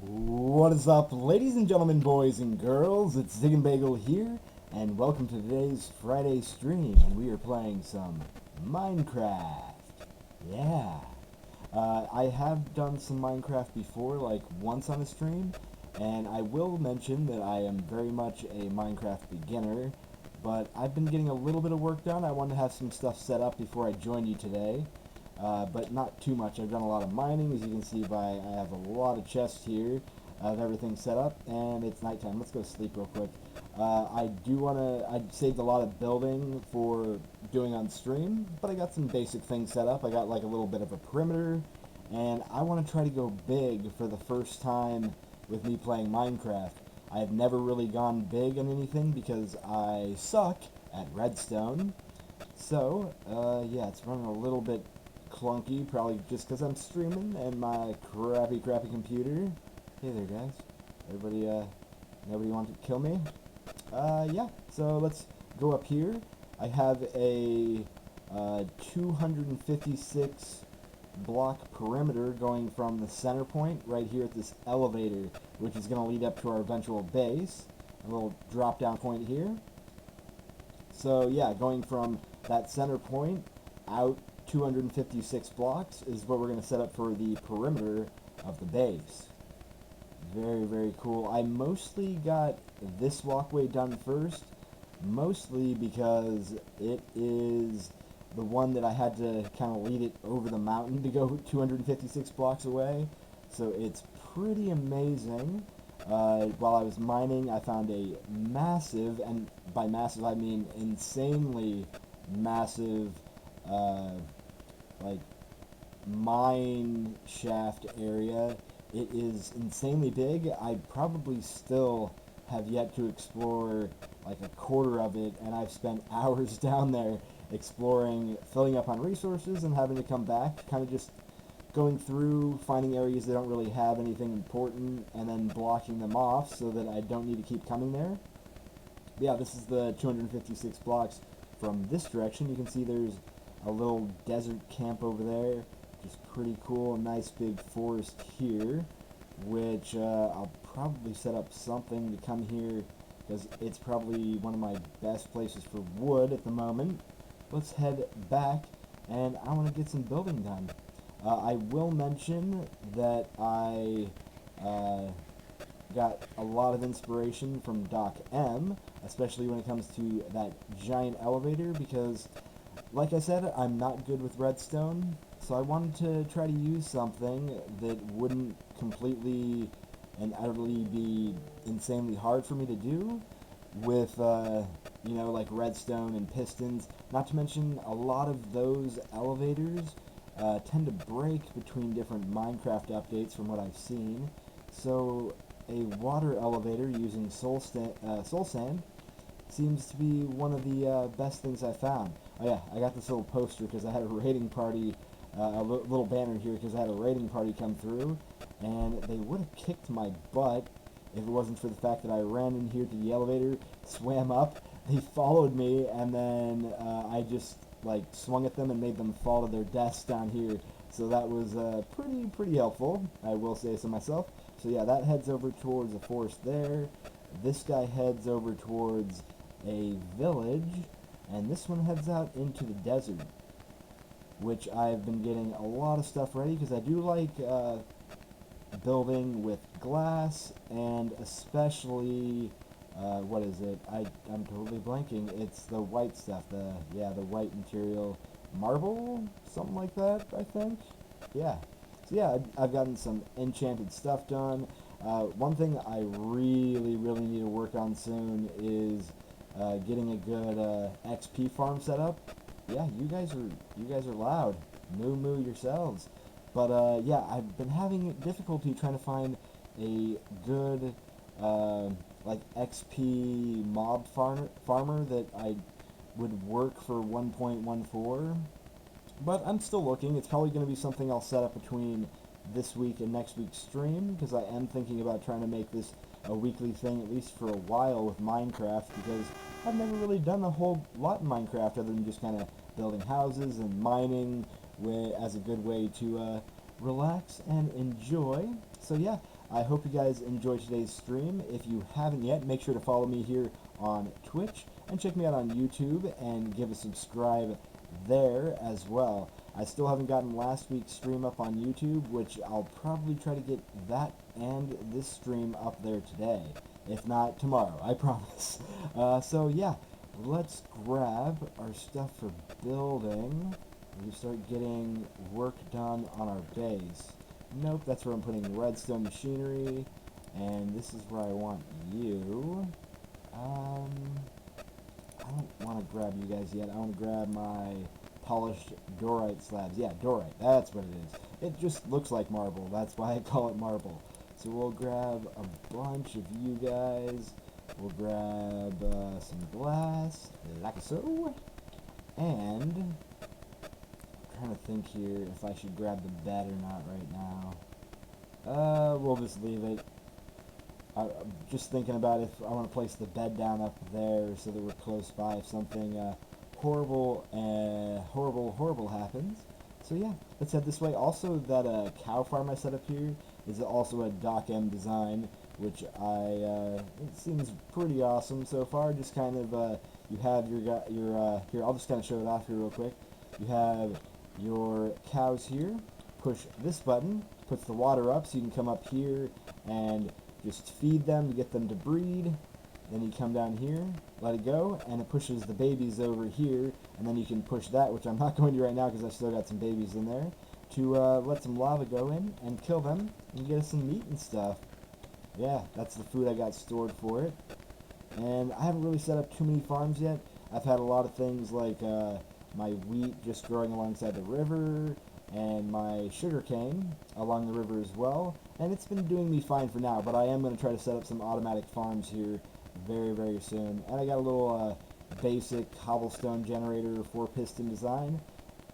What is up, ladies and gentlemen, boys and girls? It's Ziegenbagel here, and welcome to today's Friday stream, and we are playing some Minecraft. Yeah. I have done some Minecraft before, like once on a stream, and I will mention that I am very much a Minecraft beginner, but I've been getting a little bit of work done. I wanted to have some stuff set up before I join you today. But not too much. I've done a lot of mining, as you can see by I have a lot of chests here of everything set up, and it's nighttime. Let's go sleep real quick. I saved a lot of building for doing on stream, but I got some basic things set up. I got like a little bit of a perimeter, and I want to try to go big for the first time with me playing Minecraft. I have never really gone big on anything because I suck at redstone. So, yeah, it's running a little bit clunky, probably just because I'm streaming and my crappy computer. Hey there, guys. Nobody want to kill me? Yeah, so let's go up here. I have a 256 block perimeter going from the center point right here at this elevator, which is going to lead up to our eventual base. A little drop down point here. So yeah, going from that center point out 256 blocks is what we're going to set up for the perimeter of the base. Very, very cool. I mostly got this walkway done first, mostly because it is the one that I had to kind of lead it over the mountain to go 256 blocks away. So it's pretty amazing. While I was mining, I found a massive, and by massive I mean insanely massive, like mine shaft area. It is insanely big. I probably still have yet to explore like a quarter of it, and I've spent hours down there exploring, filling up on resources, and having to come back, kind of just going through, finding areas that don't really have anything important, and then blocking them off so that I don't need to keep coming there. But yeah, this is the 256 blocks from this direction. You can see there's a little desert camp over there, which is pretty cool. A nice big forest here, which I'll probably set up something to come here because it's probably one of my best places for wood at the moment. Let's head back, and I want to get some building done. I will mention that I got a lot of inspiration from Doc M, especially when it comes to that giant elevator, because like I said, I'm not good with redstone, so I wanted to try to use something that wouldn't completely and utterly be insanely hard for me to do with, you know, like redstone and pistons. Not to mention, a lot of those elevators tend to break between different Minecraft updates from what I've seen. So a water elevator using soul sand seems to be one of the best things I found. Oh yeah, I got this little poster because I had a raiding party, a little banner here because I had a raiding party come through, and they would have kicked my butt if it wasn't for the fact that I ran in here to the elevator, swam up, they followed me, and then I just like swung at them and made them fall to their deaths down here. So that was pretty helpful, I will say so myself. So yeah, that heads over towards a forest there. This guy heads over towards a village, and this one heads out into the desert, which I've been getting a lot of stuff ready because I do like building with glass, and especially what is it? I'm totally blanking. It's the white stuff. The white material, marble, something like that. I think. Yeah. So yeah, I've gotten some enchanted stuff done. One thing I really need to work on soon is getting a good XP farm set up. Yeah, you guys are loud. Moo yourselves. But yeah, I've been having difficulty trying to find a good like XP mob farmer that I would work for 1.14. But I'm still looking. It's probably going to be something I'll set up between this week and next week's stream, because I am thinking about trying to make this a weekly thing, at least for a while, with Minecraft, because I've never really done a whole lot in Minecraft other than just kind of building houses and mining as a good way to relax, and enjoy. So yeah, I hope you guys enjoyed today's stream. If you haven't yet, make sure to follow me here on Twitch and check me out on YouTube and give a subscribe there as well. I still haven't gotten last week's stream up on YouTube, which I'll probably try to get that and this stream up there today. If not, tomorrow, I promise. So yeah, let's grab our stuff for building. We start getting work done on our base. Nope, that's where I'm putting redstone machinery, and this is where I want you. I don't want to grab you guys yet. I want to grab my polished dorite slabs. Yeah, dorite, that's what it is. It just looks like marble, that's why I call it marble. So we'll grab a bunch of you guys. We'll grab some glass, like so. And I'm trying to think here if I should grab the bed or not right now. We'll just leave it. I'm just thinking about if I want to place the bed down up there so that we're close by if something horrible happens. So yeah, let's head this way. Also, that cow farm I set up here is also a Doc M design, which it seems pretty awesome so far. Just kind of you have your here. I'll just kind of show it off here real quick. You have your cows here. Push this button, puts the water up, so you can come up here and just feed them to get them to breed. Then you come down here, let it go, and it pushes the babies over here, and then you can push that, which I'm not going to right now because I've still got some babies in there, to let some lava go in and kill them and get us some meat and stuff. Yeah, that's the food I got stored for it. And I haven't really set up too many farms yet. I've had a lot of things like my wheat just growing alongside the river, and my sugarcane along the river as well, and it's been doing me fine for now, but I am going to try to set up some automatic farms here very, very soon. And I got a little basic cobblestone generator 4-piston design,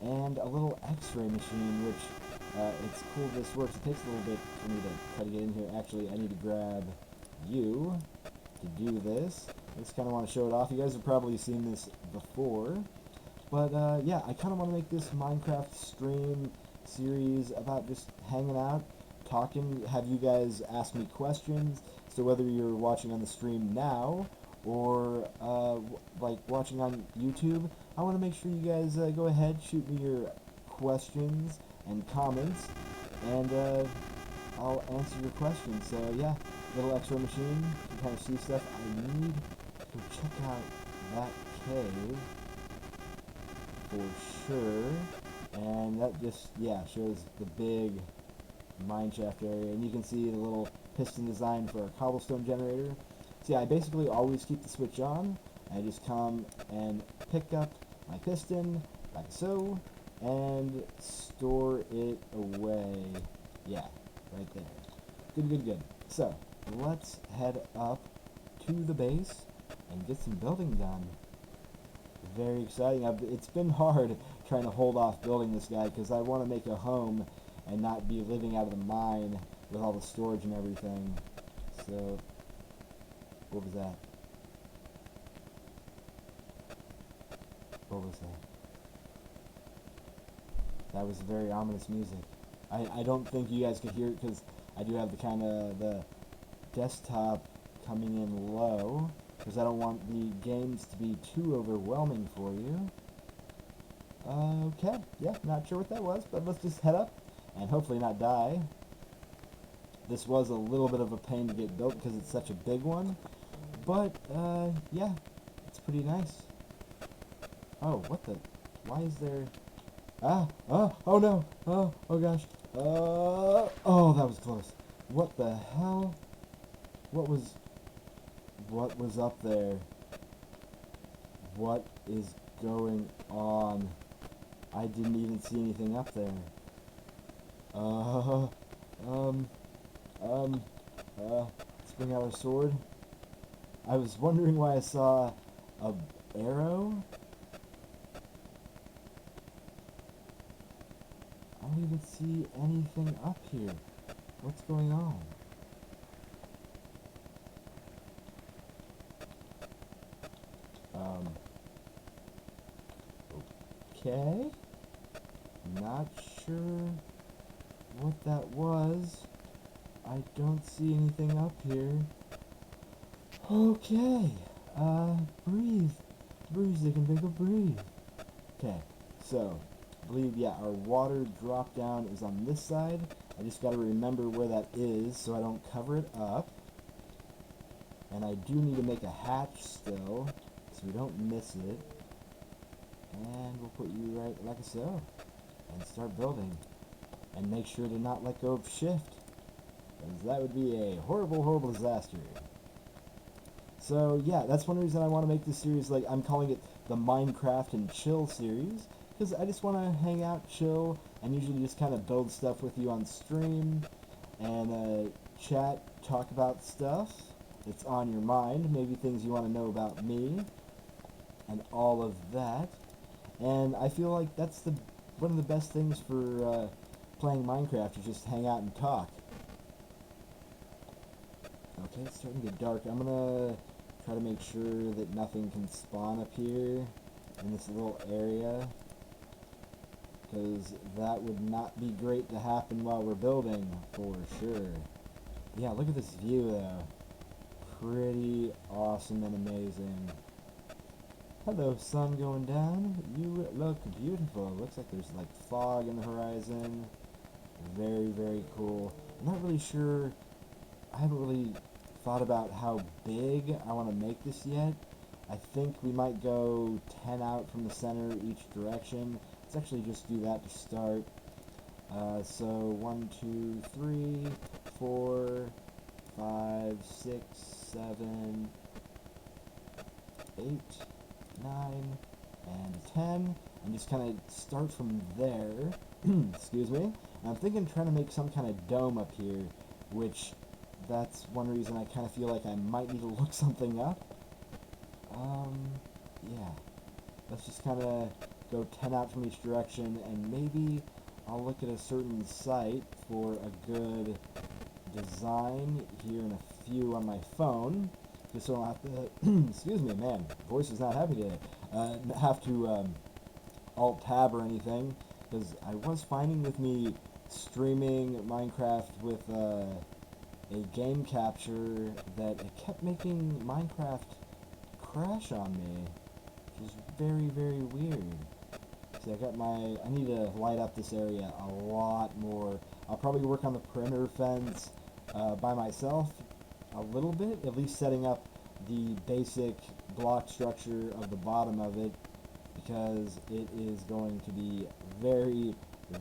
and a little x-ray machine, which it's cool this works. It takes a little bit for me to try to get in here. Actually, I need to grab you to do this. I just kind of want to show it off. You guys have probably seen this before. But yeah, I kind of want to make this Minecraft stream series about just hanging out, talking, have you guys ask me questions. So whether you're watching on the stream now or like watching on YouTube, I want to make sure you guys go ahead, shoot me your questions and comments, and I'll answer your questions. So yeah, little X-ray machine, you can kind of see stuff. I need to check out that cave for sure, and that just, yeah, shows the big mineshaft area, and you can see the little piston design for a cobblestone generator. See, I basically always keep the switch on. I just come and pick up my piston, like so, and store it away. Yeah, right there. Good, good, good. So, let's head up to the base and get some building done. Very exciting. It's been hard trying to hold off building this guy because I want to make a home and not be living out of the mine with all the storage and everything. So, what was that? What was that? That was very ominous music. I don't think you guys could hear it because I do have the kind of the desktop coming in low, because I don't want the games to be too overwhelming for you. Okay, yeah, not sure what that was, but let's just head up and hopefully not die. This was a little bit of a pain to get built because it's such a big one, but yeah, it's pretty nice. Oh, what the? Why is there? Oh no, oh gosh, oh, that was close. What the hell? What was up there? What is going on? I didn't even see anything up there. Let's bring out our sword. I was wondering why I saw a arrow. I don't even see anything up here. What's going on? Okay. Not sure what that was. I don't see anything up here. Okay. Breathe. Breathe, Ziegenbagel, breathe. Okay, so, I believe, yeah, our water drop down is on this side. I just gotta remember where that is so I don't cover it up. And I do need to make a hatch still, so we don't miss it. And we'll put you right like so. And start building. And make sure to not let go of shift, because that would be a horrible, horrible disaster. So yeah, that's one reason I want to make this series, like, I'm calling it the Minecraft and Chill series, because I just want to hang out, chill, and usually just kind of build stuff with you on stream, and chat, talk about stuff that's on your mind, maybe things you want to know about me, and all of that. And I feel like that's one of the best things for playing Minecraft, is just hang out and talk. Okay, it's starting to get dark. I'm gonna try to make sure that nothing can spawn up here in this little area, because that would not be great to happen while we're building, for sure. Yeah, look at this view though. Pretty awesome and amazing. Hello, sun going down. You look beautiful. Looks like there's like fog in the horizon. Very, very cool. I'm not really sure. I haven't really thought about how big I want to make this yet. I think we might go 10 out from the center each direction. Let's actually just do that to start. So 1, 2, 3, 4, 5, 6, 7, 8, 9, and 10, and just kind of start from there. Excuse me. And I'm thinking trying to make some kind of dome up here, which that's one reason I kind of feel like I might need to look something up. Yeah. Let's just kind of go 10 out from each direction, and maybe I'll look at a certain site for a good design here in a few on my phone, just so I don't have to, excuse me, man, voice is not happy today, have to alt-tab or anything, because I was finding with me streaming Minecraft with a game capture that it kept making Minecraft crash on me, which is very, very weird. See, I need to light up this area a lot more. I'll probably work on the perimeter fence by myself a little bit, at least setting up the basic block structure of the bottom of it, because it is going to be very,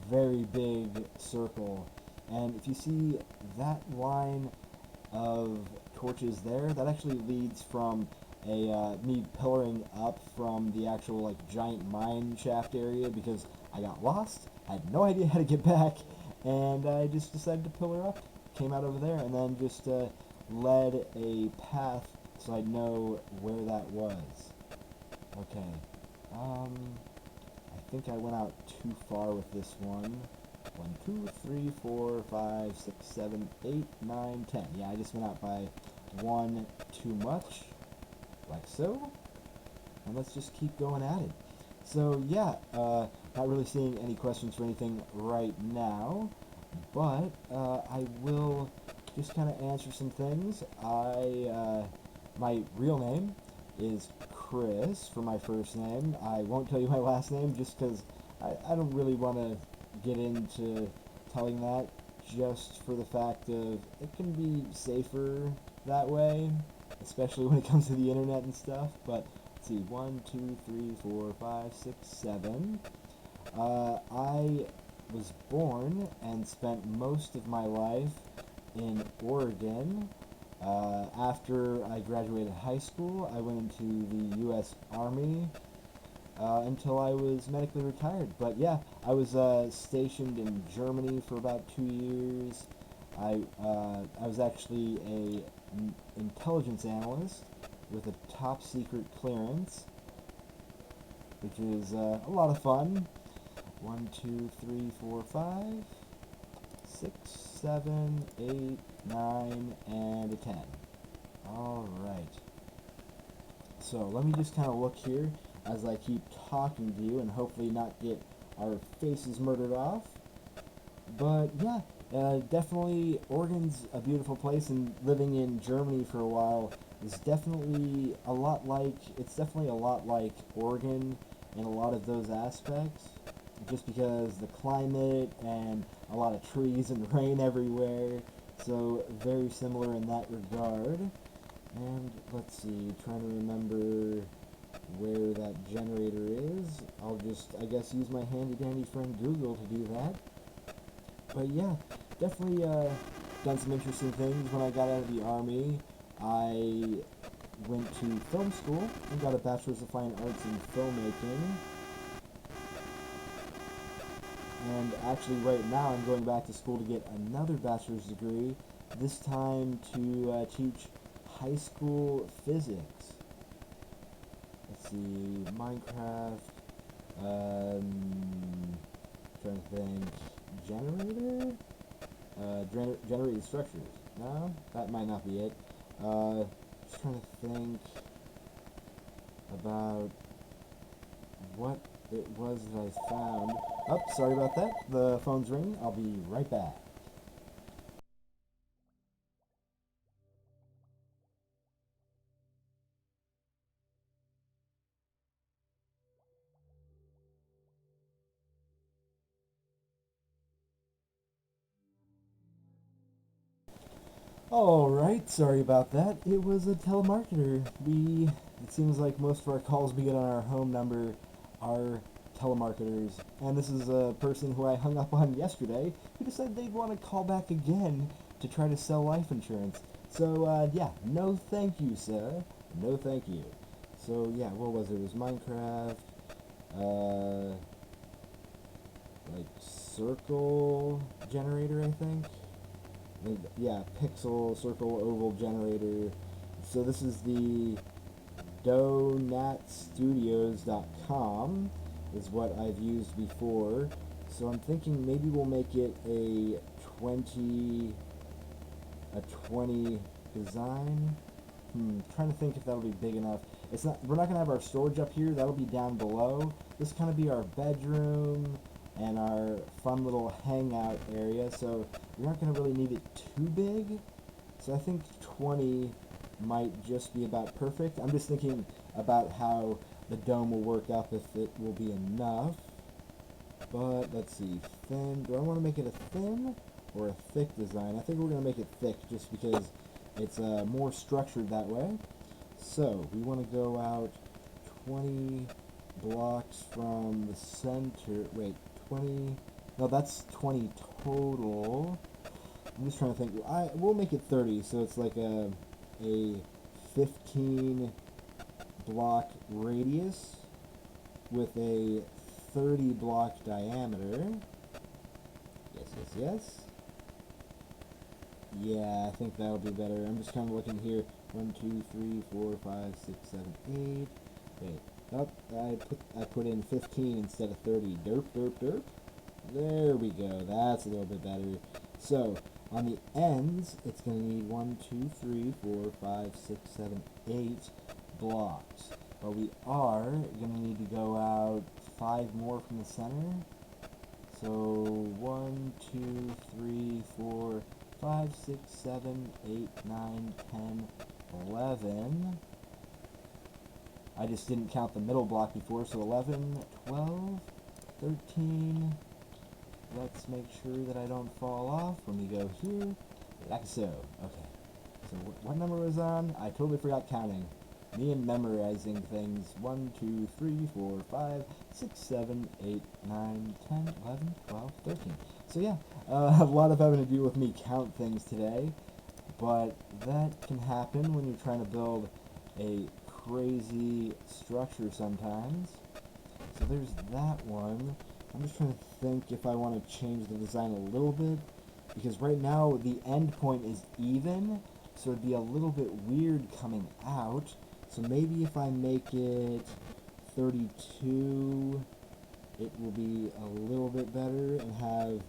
very big circle. And if you see that line of torches there, that actually leads from me pillaring up from the actual like giant mine shaft area, because I got lost, I had no idea how to get back, and I just decided to pillar up, came out over there, and then just led a path so I'd know where that was. Okay, I think I went out too far with this one. 1, 2, 3, 4, 5, 6, 7, 8, 9, 10. Yeah, I just went out by 1 too much, like so. And let's just keep going at it. So yeah, not really seeing any questions for anything right now, but I will just kind of answer some things. My real name is Chris for my first name. I won't tell you my last name just because I don't really want to get into telling that, just for the fact of it can be safer that way, especially when it comes to the internet and stuff. But let's see, 1, 2, 3, 4, 5, 6, 7. I was born and spent most of my life in Oregon. After I graduated high school, I went into the U.S. Army until I was medically retired. But yeah, I was stationed in Germany for about 2 years. I was actually an intelligence analyst with a top secret clearance, which is a lot of fun. 1, 2, 3, 4, 5, 6, 7, 8, 9, and a 10. Alright. So let me just kind of look here as I keep talking to you and hopefully not get our faces murdered off. But yeah, definitely Oregon's a beautiful place, and living in Germany for a while is definitely a lot like, it's definitely a lot like Oregon in a lot of those aspects, just because the climate and a lot of trees and rain everywhere, so very similar in that regard. And let's see, trying to remember where that generator is. I'll just, I guess, use my handy dandy friend Google to do that. But yeah, definitely done some interesting things when I got out of the army. I went to film school and got a Bachelor's of Fine Arts in filmmaking. And actually right now I'm going back to school to get another bachelor's degree, this time to teach high school physics. Let's see, Minecraft, trying to think, generator? Generated structures. No? That might not be it. Just trying to think about what it was that I found. Oh, sorry about that. The phone's ringing. I'll be right back. Alright, sorry about that. It was a telemarketer. It seems like most of our calls we get on our home number are telemarketers. And this is a person who I hung up on yesterday who decided they'd want to call back again to try to sell life insurance. So, yeah, no thank you, sir. No thank you. So, yeah, what was it? It was Minecraft, like, circle generator, I think? Yeah, pixel, circle, oval generator. So this is the donatstudios.com is what I've used before. So I'm thinking maybe we'll make it a 20 design. Trying to think if that'll be big enough. It's not. We're not gonna have our storage up here. That'll be down below. This kind of be our bedroom and our fun little hangout area. So we're not gonna really need it too big. So I think 20 might just be about perfect. I'm just thinking about how the dome will work up, if it will be enough. But let's see, thin. Do I want to make it a thin or a thick design? I think we're gonna make it thick just because it's more structured that way. So we want to go out 20 blocks from the center. Wait, 20. No, that's 20 total. I'm just trying to think. We'll make it 30, so it's like a 15 block radius with a 30 block diameter. Yes, yes, yes. Yeah, I think that'll be better. I'm just kind of looking here. 1, 2, 3, 4, 5, 6, 7, 8. Wait. Oh, I put in 15 instead of 30. Derp, derp, derp. There we go. That's a little bit better. So, on the ends, it's going to need 1, 2, 3, 4, 5, 6, 7, 8 blocks. But we are going to need to go out 5 more from the center. So, 1, 2, 3, 4, 5, 6, 7, 8, 9, 10, 11. I just didn't count the middle block before, so 11, 12, 13. Let's make sure that I don't fall off when we go here, like so. Okay, so what number was on? I totally forgot counting. Me and memorizing things. 1, 2, 3, 4, 5, 6, 7, 8, 9, 10, 11, 12, 13. So yeah, a lot of having to do with me count things today, but that can happen when you're trying to build a crazy structure sometimes. So there's that one. I'm just trying to think if I want to change the design a little bit, because right now the end point is even, so it'd be a little bit weird coming out. So maybe if I make it 32, it will be a little bit better and have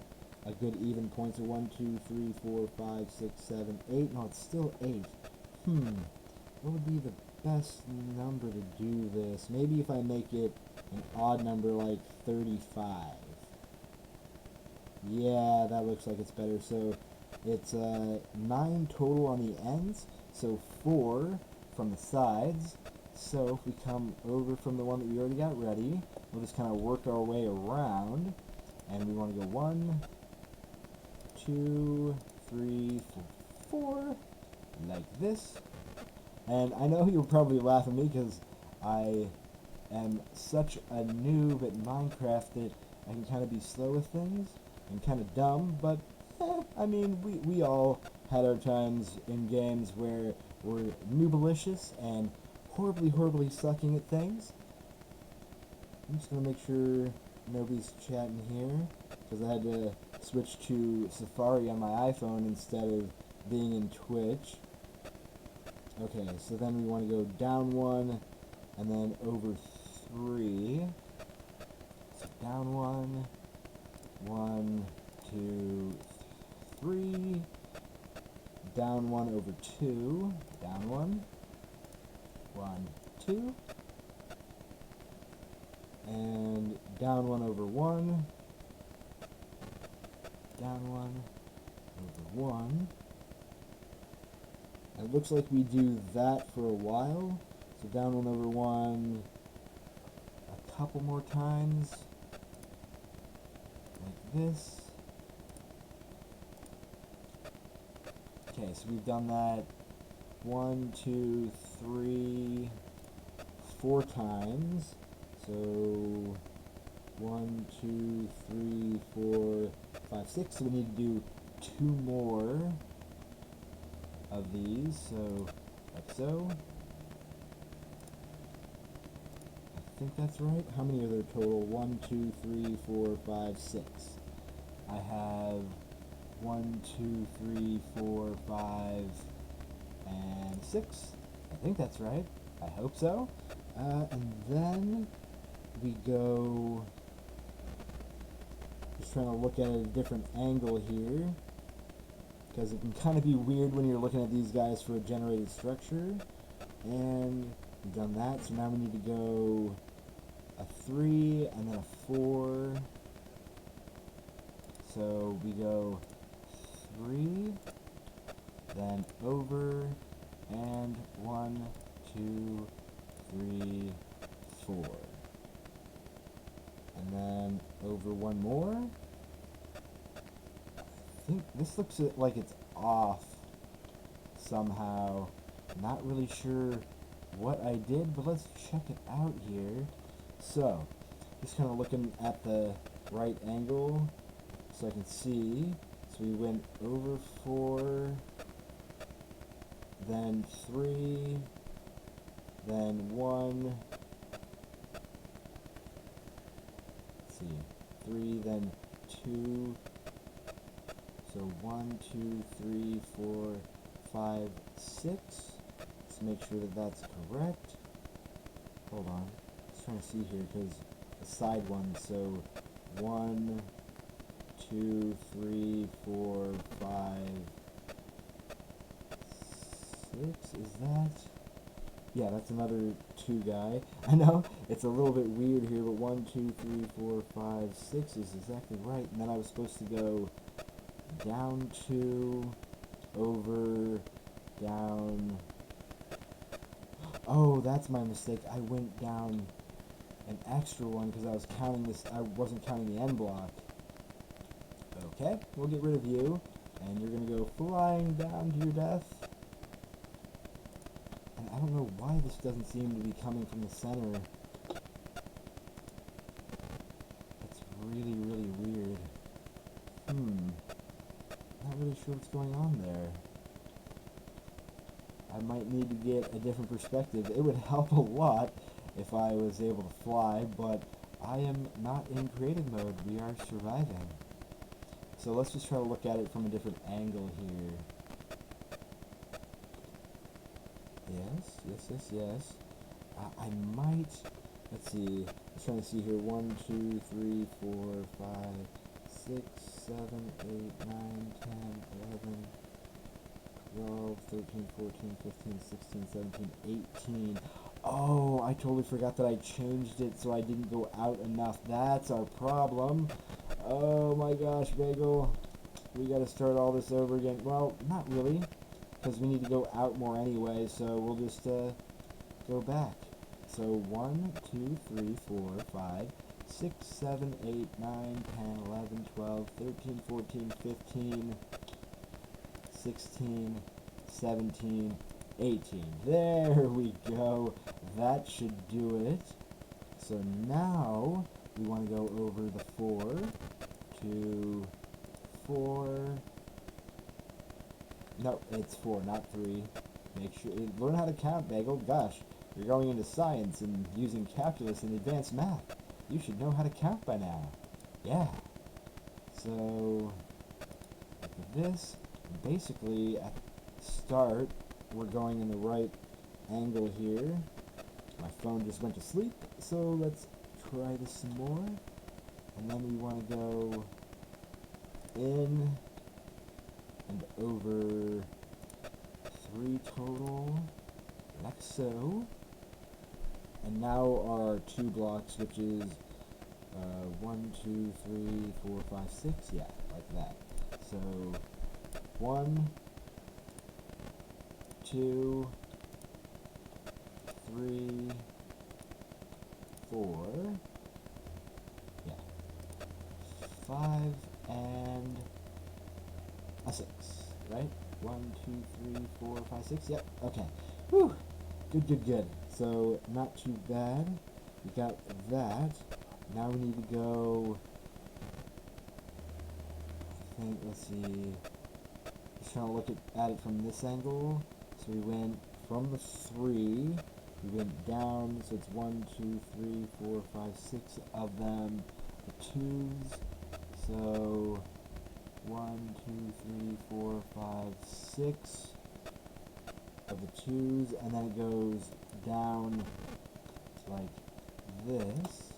a good even point. So 1, 2, 3, 4, 5, 6, 7, 8. No, it's still 8. What would be the best number to do this? Maybe if I make it an odd number like 35. Yeah, that looks like it's better. So it's 9 total on the ends, so 4 from the sides. So if we come over from the one that we already got ready, we'll just kind of work our way around, and we want to go 1, 2, 3, 4, like this. And I know you'll probably laugh at me because I am such a noob at Minecraft that I can kind of be slow with things and kind of dumb, but I mean, we all had our times in games where we're noobalicious and horribly sucking at things. I'm just gonna make sure nobody's chatting here because I had to switch to Safari on my iPhone instead of being in Twitch. Okay, so then we want to go down 1 and then over 3. So down 1, 1, 2, 3, down 1 over 2, down 1, 1, 2, and down 1 over 1, down 1 over 1. It looks like we do that for a while, so down 1 over 1 a couple more times, like this. Okay, so we've done that 1, 2, 3, 4 times. So 1, 2, 3, 4, 5, 6. So we need to do 2 more of these. So like so. I think that's right. How many are there total? 1, 2, 3, 4, 5, 6. I have 1, 2, 3, 4, 5, and 6. I think that's right. I hope so. And then we go, just trying to look at a different angle here, because it can kind of be weird when you're looking at these guys for a generated structure. And we've done that, so now we need to go a 3 and then a 4. So we go 3, then over, and 1, 2, 3, 4. And then over 1 more. I think this looks like it's off somehow. Not really sure what I did, but let's check it out here. So, just kind of looking at the right angle so I can see. So we went over 4, then 3, then 1, let's see, 3, then 2, so 1, 2, 3, 4, 5, 6, let's make sure that that's correct. Hold on, just trying to see here, because the side one, so 1, 2, 3, 4, 5, 6, is that? Yeah, that's another 2 guy. I know, it's a little bit weird here, but 1, 2, 3, 4, 5, 6 is exactly right. And then I was supposed to go down 2, over, down. Oh, that's my mistake. I went down an extra one because I was counting this. I wasn't counting the end block. Okay, we'll get rid of you, and you're gonna go flying down to your death. And I don't know why this doesn't seem to be coming from the center. That's really weird. Not really sure what's going on there. I might need to get a different perspective. It would help a lot if I was able to fly, but I am not in creative mode. We are surviving. So let's just try to look at it from a different angle here. Yes. I might, let's see, I'm trying to see here, 1, 2, 3, 4, 5, 6, 7, 8, 9, 10, 11, 12, 13, 14, 15, 16, 17, 18. Oh, I totally forgot that I changed it so I didn't go out enough. That's our problem. Oh my gosh, Bagel. We gotta start all this over again. Well, not really, because we need to go out more anyway, so we'll just go back. So 1, 2, 3, 4, 5, 6, 7, 8, 9, 10, 11, 12, 13, 14, 15, 16, 17, 18. There we go. That should do it. So now we want to go over the 4 to 4. No, it's 4, not 3. Make sure learn how to count, Bagel. Gosh, you're going into science and using calculus and advanced math. You should know how to count by now. Yeah. So with this, basically at the start, we're going in the right angle here. My phone just went to sleep, so let's try this some more. And then we want to go in and over 3 total, like so. And now our 2 blocks, which is 1, 2, 3, 4, 5, 6, yeah, like that. So 1, 2, 3, 4, yeah, 5, and a 6, right? 1, 2, 3, 4, 5, 6, yep, okay. Whew, good, good, good. So, not too bad. We got that. Now we need to go, I think, let's see, just trying to look at it from this angle. So we went from the 3, we went down, so it's 1, 2, 3, 4, 5, 6 of them, the 2s, so 1, 2, 3, 4, 5, 6 of the 2s, and then it goes down like this,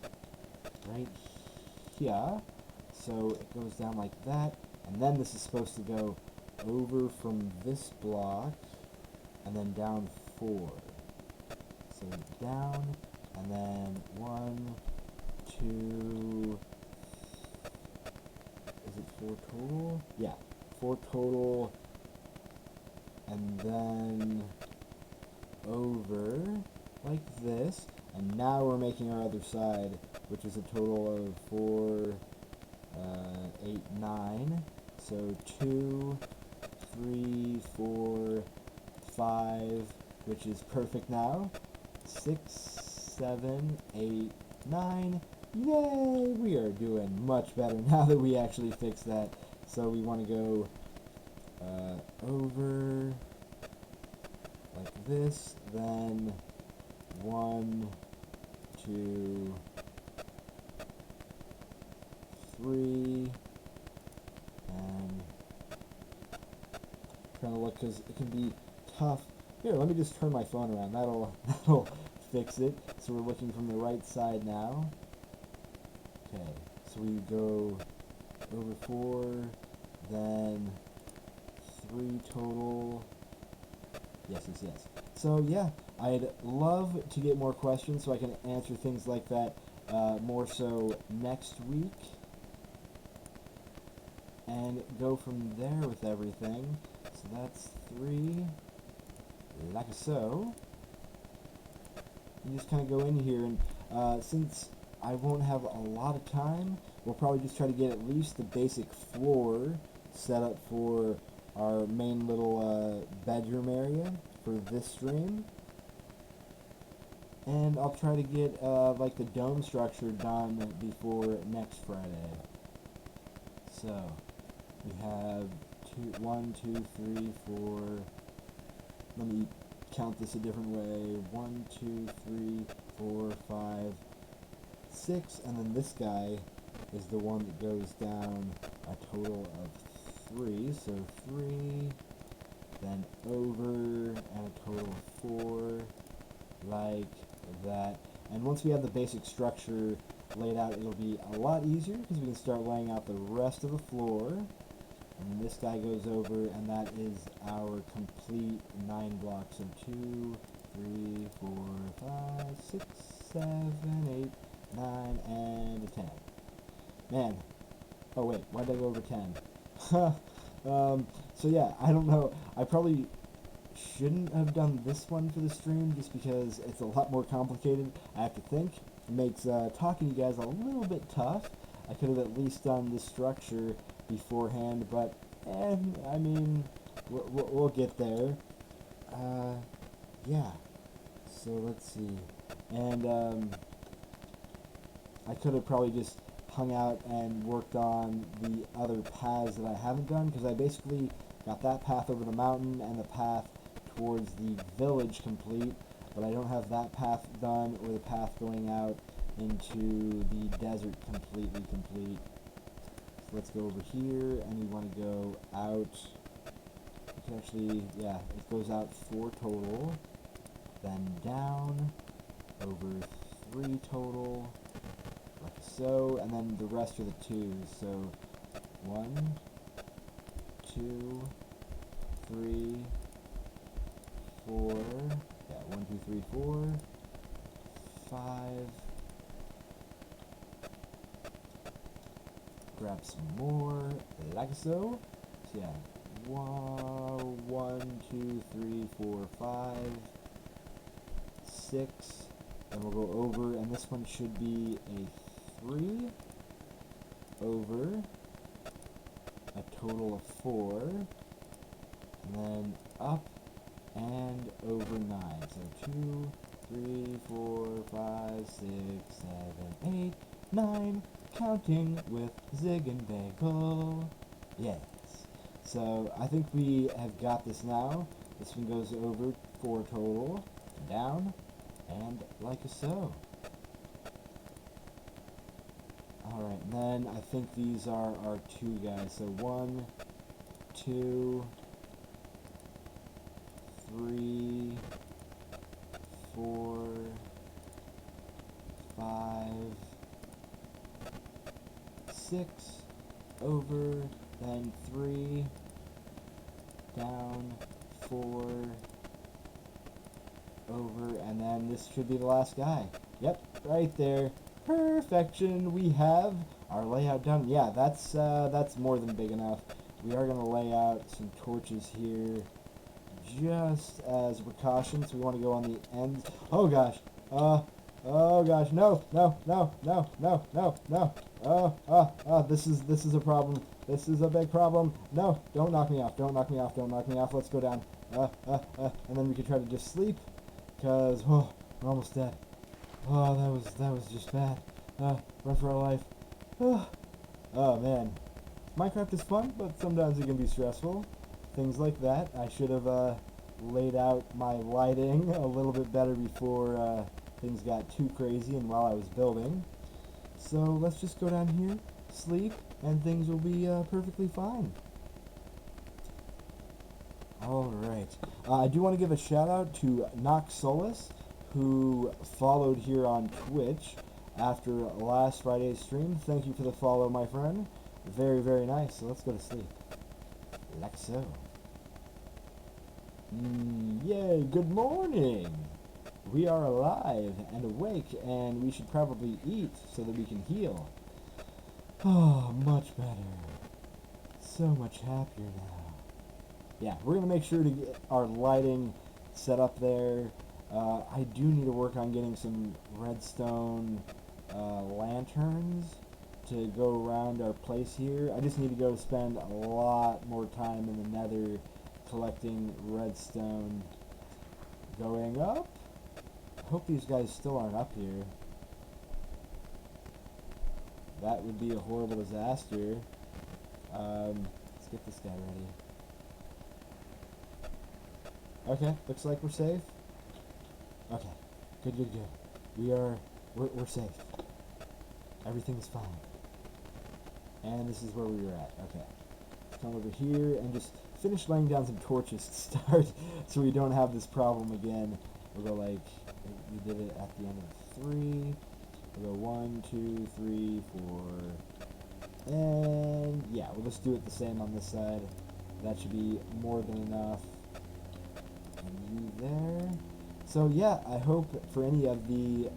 right here, so it goes down like that, and then this is supposed to go over from this block, and then down 4. So down, and then 1, 2, is it 4 total? Yeah, 4 total, and then over like this, and now we're making our other side, which is a total of 4, 8, 9, so 2, 3, 4, 5, which is perfect now, 6, 7, 8, 9, yay! We are doing much better now that we actually fixed that. So we want to go over like this, then 1, 2, 3, and trying to look, because it can be tough. Here, let me just turn my phone around. That'll fix it. So we're looking from the right side now. Okay, so we go over 4, then 3 total. Yes, yes, yes. So yeah, I'd love to get more questions so I can answer things like that more so next week, and go from there with everything. So that's 3, like so. You just kind of go in here, and since I won't have a lot of time, we'll probably just try to get at least the basic floor set up for our main little bedroom area for this stream. And I'll try to get like the dome structure done before next Friday. So we have 1, 2, 3, 4. Let me count this a different way. 1, 2, 3, 4, 5, 6, and then this guy is the one that goes down a total of 3. So 3, then over, and a total of 4, like that. And once we have the basic structure laid out, it'll be a lot easier because we can start laying out the rest of the floor. And this guy goes over, and that is our complete 9 blocks. So 2, 3, 4, 5, 6, 7, 8, 9, and a 10. Man. Oh wait, why did I go over 10? So yeah, I don't know. I probably shouldn't have done this one for the stream just because it's a lot more complicated. I have to think. It makes talking to you guys a little bit tough. I could have at least done the structure beforehand, but I mean, we'll get there. Yeah. So let's see. And I could have probably just hung out and worked on the other paths that I haven't done, because I basically got that path over the mountain and the path towards the village complete, but I don't have that path done or the path going out into the desert completely complete. So let's go over here, and we want to go out. We can actually, yeah, it goes out 4 total, then down, over 3 total, like so, and then the rest are the 2s. So 1, 2, 3, 4, yeah, 1, 2, 3, 4, 5, grab some more, like so. So yeah, 1, 2, 3, 4, 5, 6, then we'll go over, and this one should be a 3, over, a total of 4, and then up, and over 9. So 2, 3, 4, 5, 6, 7, 8, 9, counting with Ziegenbagel. Yes. So I think we have got this now. This one goes over 4 total, down, and like so. Alright, and then I think these are our 2 guys. So 1, 2, 3, 4, 5, 6, over, then 3, down, 4, over, and then this should be the last guy. Yep, right there. Perfection. We have our layout done. Yeah, that's more than big enough. We are going to lay out some torches here just as a precaution, so we want to go on the ends. Oh gosh. Oh gosh. No. This is a problem. This is a big problem. No, don't knock me off. Don't knock me off. Don't knock me off. Let's go down. And then we can try to just sleep, because we're almost dead. Oh, that was just bad. Run for our life. Oh man. Minecraft is fun, but sometimes it can be stressful. Things like that. I should have laid out my lighting a little bit better before things got too crazy and while I was building. So let's just go down here, sleep, and things will be perfectly fine. Alright. I do want to give a shout out to Noxolus, who followed here on Twitch after last Friday's stream. Thank you for the follow, my friend. Very, very nice. So let's go to sleep. Like so. Yay, good morning! We are alive and awake, and we should probably eat so that we can heal. Oh, much better. So much happier now. Yeah, we're going to make sure to get our lighting set up there. I do need to work on getting some redstone lanterns to go around our place here. I just need to go spend a lot more time in the nether collecting redstone. Going up. I hope these guys still aren't up here. That would be a horrible disaster. Let's get this guy ready. Okay, looks like we're safe. Okay, good. We're safe. Everything's fine. And this is where we were at. Okay. Let's come over here and just finish laying down some torches to start so we don't have this problem again. We'll go like, we did it at the end of 3. We'll go 1, 2, 3, 4. And yeah, we'll just do it the same on this side. That should be more than enough. And you there. So yeah, I hope for any of the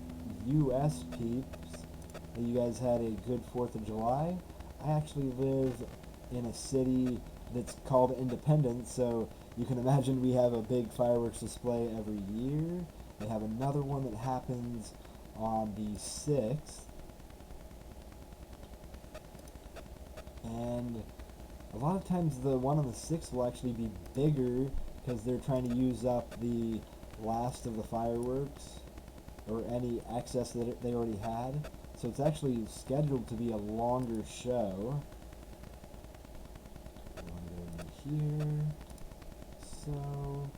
US peeps that you guys had a good 4th of July. I actually live in a city that's called Independence, so you can imagine we have a big fireworks display every year. They have another one that happens on the 6th. And a lot of times the one on the 6th will actually be bigger because they're trying to use up the last of the fireworks or any excess that they already had. So it's actually scheduled to be a longer show. Here, so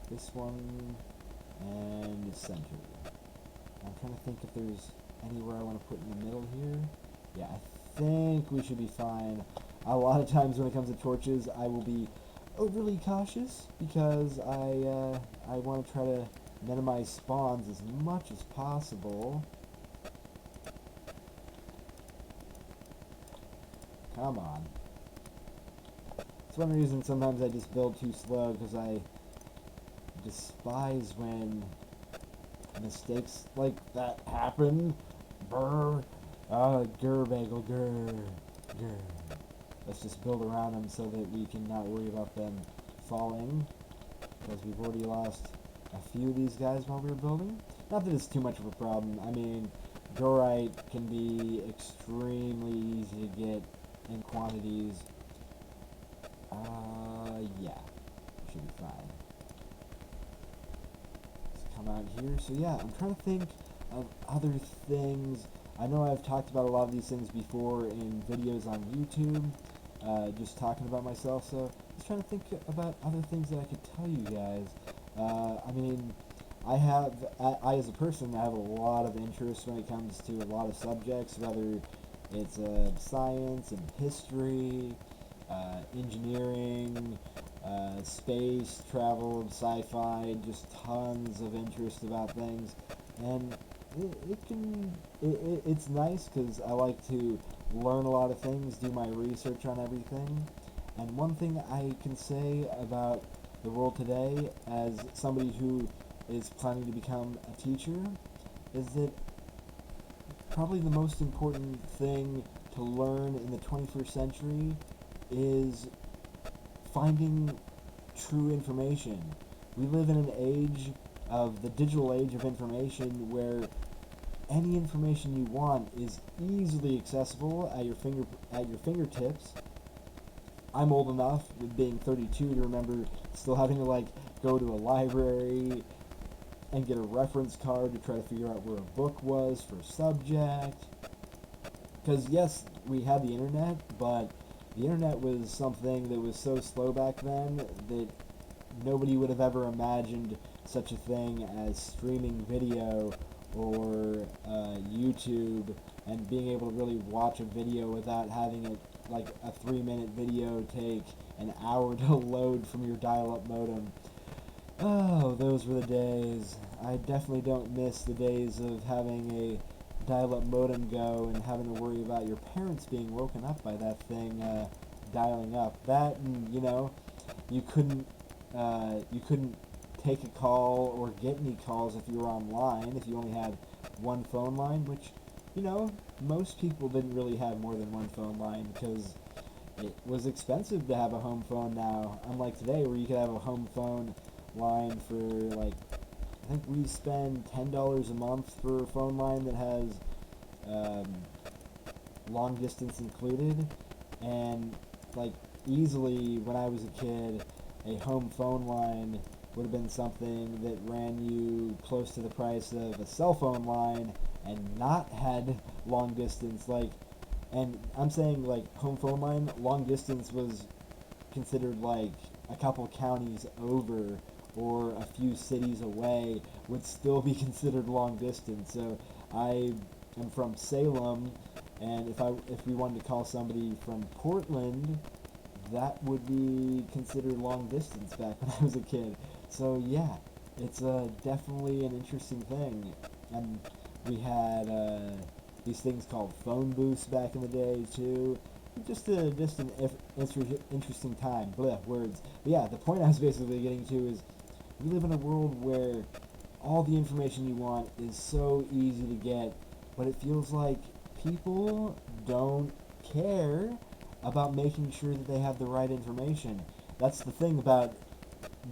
this one and center. I'm trying to think if there's anywhere I want to put in the middle here. Yeah, I think we should be fine. A lot of times when it comes to torches, I will be overly cautious because I want to try to minimize spawns as much as possible. Come on. It's one reason sometimes I just build too slow, because I despise when mistakes like that happen. Brr. Ziegenbagel, grr. Let's just build around them so that we can not worry about them falling, because we've already lost a few of these guys while we were building. Not that it's too much of a problem. I mean, dorite can be extremely easy to get in quantities. Yeah, should be fine. Let's come out here. So yeah, I'm trying to think of other things. I know I've talked about a lot of these things before in videos on YouTube, just talking about myself, so just trying to think about other things that I could tell you guys. I mean, I as a person, I have a lot of interest when it comes to a lot of subjects, whether it's science and history, engineering, space, travel, sci-fi, just tons of interest about things. And it's nice because I like to learn a lot of things, do my research on everything. And one thing I can say about the world today, as somebody who is planning to become a teacher, is that probably the most important thing to learn in the 21st century is finding true information. We live in an age of the digital age of information where any information you want is easily accessible at your fingertips. I'm old enough, with being 32, to remember still having to go to a library and get a reference card to try to figure out where a book was for a subject. Because yes, we had the internet, but the internet was something that was so slow back then that nobody would have ever imagined such a thing as streaming video or YouTube, and being able to really watch a video without having it, like a 3-minute video, take an hour to load from your dial-up modem. Oh, those were the days. I definitely don't miss the days of having a dial-up modem go and having to worry about your parents being woken up by that thing dialing up. That, and you couldn't take a call or get any calls if you were online, if you only had one phone line, which, most people didn't really have more than one phone line because it was expensive to have a home phone now, unlike today where you could have a home phone line for I think we spend $10 a month for a phone line that has long distance included, and easily when I was a kid, a home phone line would have been something that ran you close to the price of a cell phone line and not had long distance. And I'm saying home phone line, long distance was considered a couple counties over or a few cities away would still be considered long distance. So I am from Salem, and if we wanted to call somebody from Portland, that would be considered long distance back when I was a kid. So yeah, it's definitely an interesting thing. And we had these things called phone booths back in the day too. Just an interesting time. Blah, words. But yeah, the point I was basically getting to is we live in a world where all the information you want is so easy to get, but it feels like people don't care about making sure that they have the right information. That's the thing about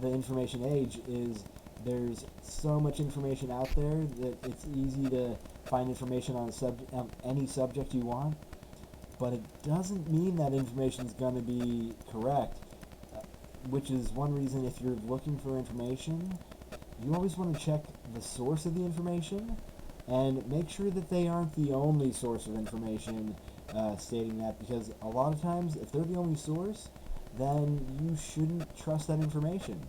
the information age, is there's so much information out there that it's easy to find information on any subject you want, but it doesn't mean that information is going to be correct, which is one reason if you're looking for information, you always want to check the source of the information and make sure that they aren't the only source of information stating that, because a lot of times if they're the only source, then you shouldn't trust that information.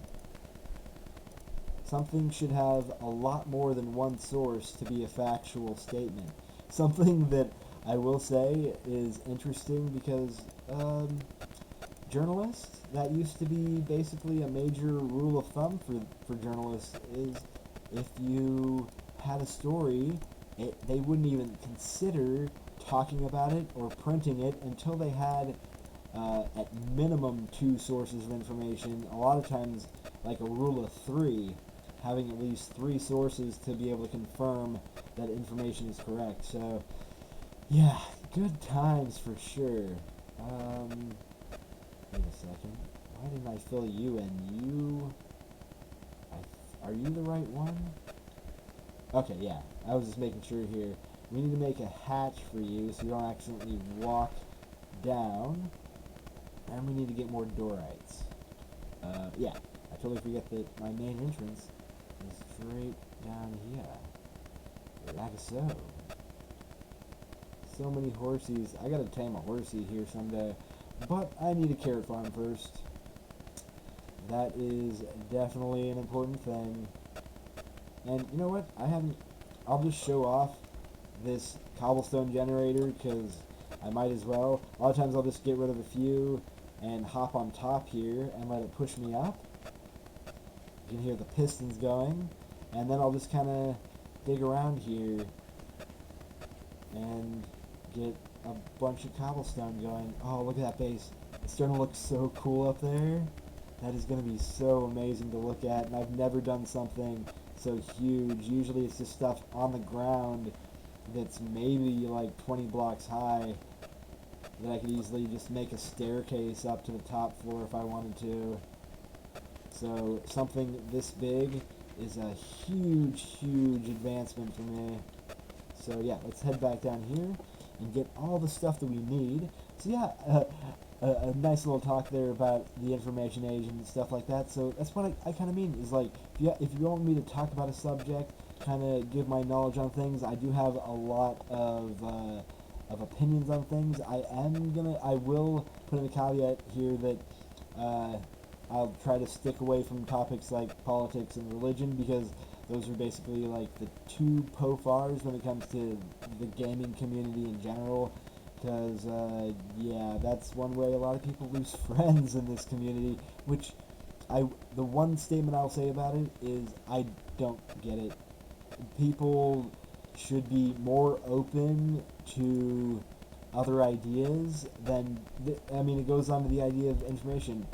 Something should have a lot more than one source to be a factual statement. Something that I will say is interesting, because journalists, that used to be basically a major rule of thumb for journalists, is if you had a story, they wouldn't even consider talking about it or printing it until they had at minimum 2 sources of information. A lot of times, like a rule of 3, having at least 3 sources to be able to confirm that information is correct. So, yeah, good times for sure. Wait a second. Why didn't I fill you in? Are you the right one? Okay, yeah. I was just making sure here. We need to make a hatch for you so you don't accidentally walk down. And we need to get more Dorites. Yeah. I totally forget that my main entrance is straight down here. Like so. So many horsies. I gotta tame a horsey here someday. But I need a carrot farm first. That is definitely an important thing. And you know what? I'll just show off this cobblestone generator, because I might as well. A lot of times I'll just get rid of a few and hop on top here and let it push me up. You can hear the pistons going. And then I'll just kind of dig around here and get a bunch of cobblestone going. Oh, look at that base. It's starting to look so cool up there. That is going to be so amazing to look at, and I've never done something so huge. Usually it's just stuff on the ground that's maybe like 20 blocks high that I could easily just make a staircase up to the top floor if I wanted to. So something this big is a huge, huge advancement for me. So yeah, let's head back down here and get all the stuff that we need. So yeah, a nice little talk there about the information age and stuff like that. So that's what I kind of mean, is like, if you want me to talk about a subject, kind of give my knowledge on things, I do have a lot of opinions on things. I will put in a caveat here that I'll try to stick away from topics like politics and religion, because those are basically like the 2 POFARs when it comes to the gaming community in general. Because, yeah, that's one way a lot of people lose friends in this community, which the one statement I'll say about it is I don't get it. People should be more open to other ideas than, it goes on to the idea of information.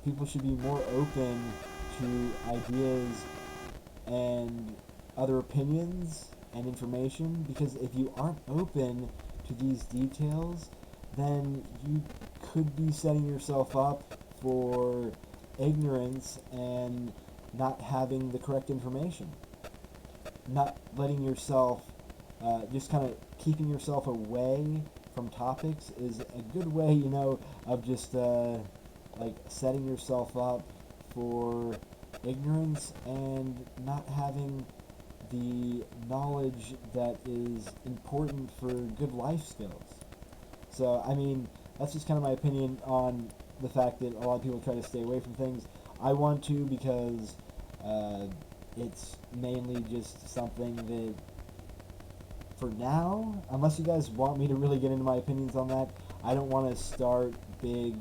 People should be more open to ideas and other opinions and information, because if you aren't open to these details, then you could be setting yourself up for ignorance and not having the correct information. Not letting yourself, just kind of keeping yourself away from topics is a good way, of just like setting yourself up for ignorance and not having the knowledge that is important for good life skills. So, that's just kind of my opinion on the fact that a lot of people try to stay away from things. I want to, because it's mainly just something that, for now, unless you guys want me to really get into my opinions on that, I don't want to start big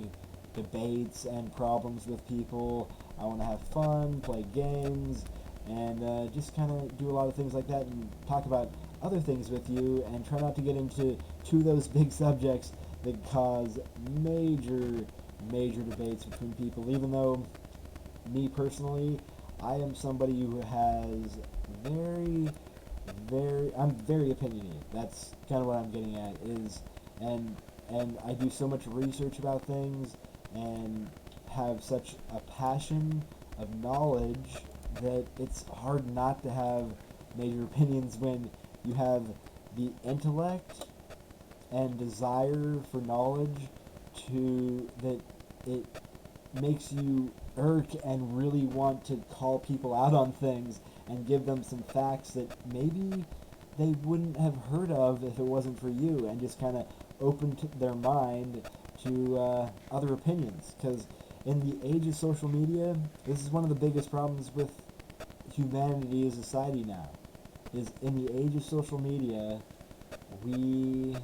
debates and problems with people. I want to have fun, play games, and just kind of do a lot of things like that, and talk about other things with you, and try not to get into those big subjects that cause major debates between people. Even though, me personally, I am somebody who has very, I'm very opinionated. That's kind of what I'm getting at is, and I do so much research about things and have such a passion of knowledge that it's hard not to have major opinions when you have the intellect and desire for knowledge to that it makes you irk and really want to call people out on things and give them some facts that maybe they wouldn't have heard of if it wasn't for you, and just kind of open their mind to other opinions. Because in the age of social media, this is one of the biggest problems with humanity as a society now. Is in the age of social media, we